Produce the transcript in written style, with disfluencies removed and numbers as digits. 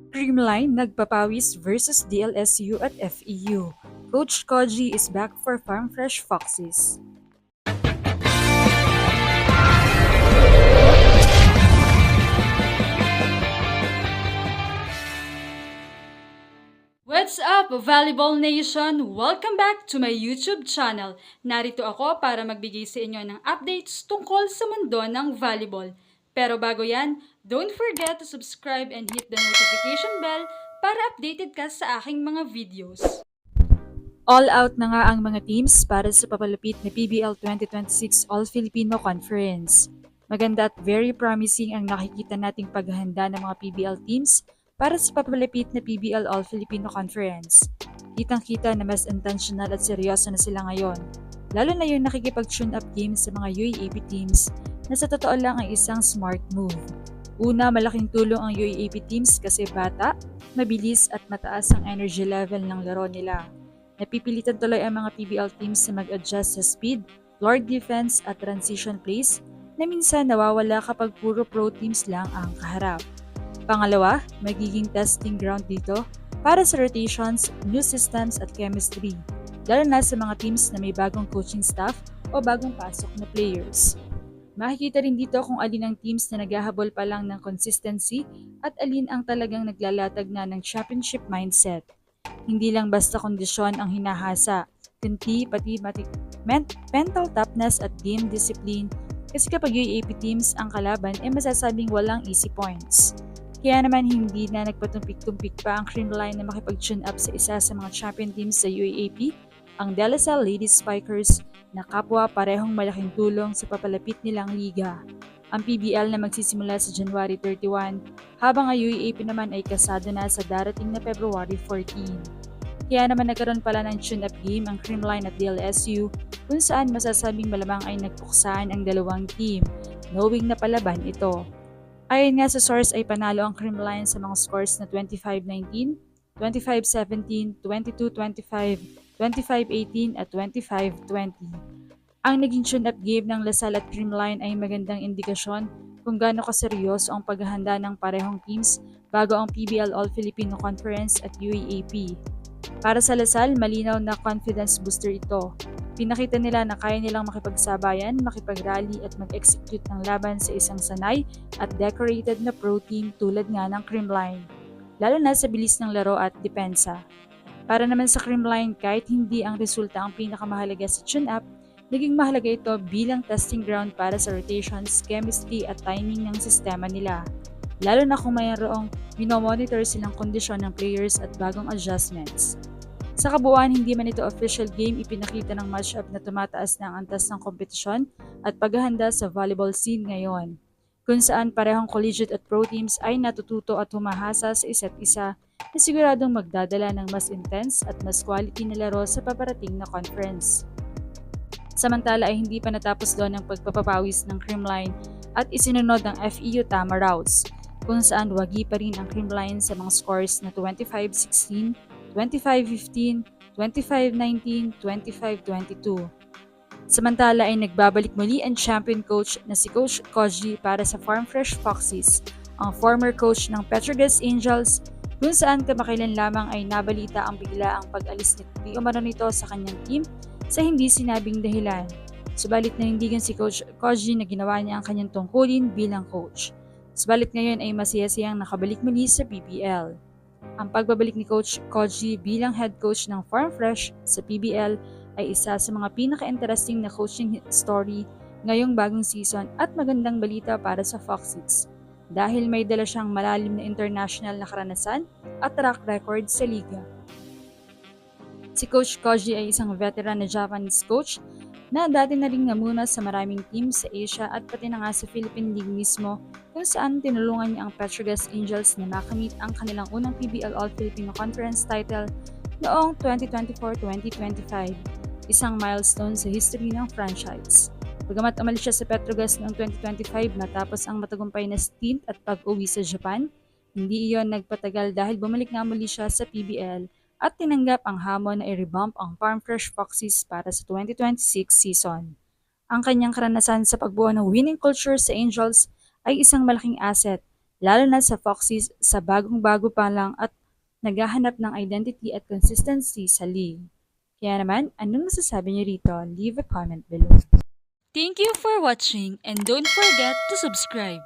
Creamline nagpapawis versus DLSU at FEU. Coach Koji is back for Farm Fresh Foxes. What's up, Volleyball Nation? Welcome back to my YouTube channel. Narito ako para magbigay sa inyo ng updates tungkol sa mundo ng volleyball. Pero bago yan, don't forget to subscribe and hit the notification bell para updated ka sa aking mga videos. All out na nga ang mga teams para sa papalapit na PBL 2026 All-Filipino Conference. Maganda at very promising ang nakikita nating paghahanda ng mga PBL teams para sa papalapit na PBL All-Filipino Conference. Kitang-kita na mas intentional at seryoso na sila ngayon, lalo na yung nakikipag-tune up games sa mga UAAP teams na sa totoo lang ay isang smart move. Una, malaking tulong ang UAAP teams kasi bata, mabilis at mataas ang energy level ng laro nila. Napipilitan tuloy ang mga PBL teams na mag-adjust sa speed, floor defense at transition plays na minsan nawawala kapag puro pro teams lang ang kaharap. Pangalawa, magiging testing ground dito para sa rotations, new systems at chemistry, lalo na sa mga teams na may bagong coaching staff o bagong pasok na players. Makikita rin dito kung alin ang teams na naghahabol pa lang ng consistency at alin ang talagang naglalatag na ng championship mindset. Hindi lang basta kondisyon ang hinahasa, kundi pati mental toughness at game discipline kasi kapag UAAP teams ang kalaban masasabing walang easy points. Kaya naman hindi na nagpatumpik-tumpik pa ang Creamline na makipag-tune up sa isa sa mga champion teams sa UAAP, ang De La Salle Lady Spikers na kapwa parehong malaking tulong sa papalapit nilang liga. Ang PBL na magsisimula sa January 31, habang ang UAAP naman ay kasado na sa darating na February 14. Kaya naman nagkaroon pala ng tune-up game ang Creamline at DLSU kung saan masasabing malamang ay nagpuksaan ang dalawang team, knowing na palaban ito. Ayon nga sa source ay panalo ang Creamline sa mga scores na 25-19, 25-17, 22-25, 25-18 at 25-20. Ang naging tune-up game ng Lasal at Creamline ay magandang indikasyon kung gaano kaseryoso ang paghahanda ng parehong teams bago ang PBL All-Filipino Conference at UAAP. Para sa Lasal, malinaw na confidence booster ito. Pinakita nila na kaya nilang makipagsabayan, makipag-rally at mag-execute ng laban sa isang sanay at decorated na pro team tulad nga ng Creamline, lalo na sa bilis ng laro at depensa. Para naman sa Creamline, kahit hindi ang resulta ang pinakamahalaga sa tune-up, naging mahalaga ito bilang testing ground para sa rotations, chemistry at timing ng sistema nila. Lalo na kung mayroong minomonitor silang kondisyon ng players at bagong adjustments. Sa kabuuan, hindi man ito official game, ipinakita ng matchup na tumataas na ang antas ng kompetisyon at paghahanda sa volleyball scene ngayon, kung saan parehong collegiate at pro teams ay natututo at humahasa sa isa't isa na siguradong magdadala ng mas intense at mas quality na laro sa paparating na conference. Samantala ay hindi pa natapos doon ang pagpapapawis ng Creamline at isinunod ng FEU Tama routes, kung saan wagi pa rin ang Creamline sa mga scores na 25-16, 25-15, 25-19, 25-22. Samantala ay nagbabalik muli ang champion coach na si Coach Koji para sa Farm Fresh Foxes, ang former coach ng Petrogas Angels, kung saan kamakailan lamang ay nabalita ang bigla ang pag-alis ni umano nito sa kanyang team sa hindi sinabing dahilan. Subalit nanindigan si Coach Koji na ginawa niya ang kanyang tungkulin bilang coach. Subalit ngayon ay masaya-sayang nakabalik muli sa PBL. Ang pagbabalik ni Coach Koji bilang head coach ng Farm Fresh sa PBL ay isa sa mga pinaka-interesting na coaching story ngayong bagong season at magandang balita para sa Foxes dahil may dala siyang malalim na international na karanasan at track record sa liga. Si Coach Koji ay isang veteran na Japanese coach na dati na rin namuna sa maraming teams sa Asia at pati na nga sa Philippine League mismo kung saan tinulungan niya ang Petrogas Angels na makamit ang kanilang unang PBL All-Filipino Conference title noong 2024-2025, isang milestone sa history ng franchise. Bagamat umalis siya sa Petrogas noong 2025 matapos ang matagumpay na stint at pag-uwi sa Japan, hindi iyon nagpatagal dahil bumalik nga muli siya sa PBL at tinanggap ang hamon na i-revamp ang Farm Fresh Foxes para sa 2026 season. Ang kanyang karanasan sa pagbuo ng winning culture sa Angels ay isang malaking asset lalo na sa Foxys sa bagong-bago pa lang at naghahanap ng identity at consistency sa league. Kaya naman, anong masasabi niyo rito? Leave a comment below. Thank you for watching and don't forget to subscribe.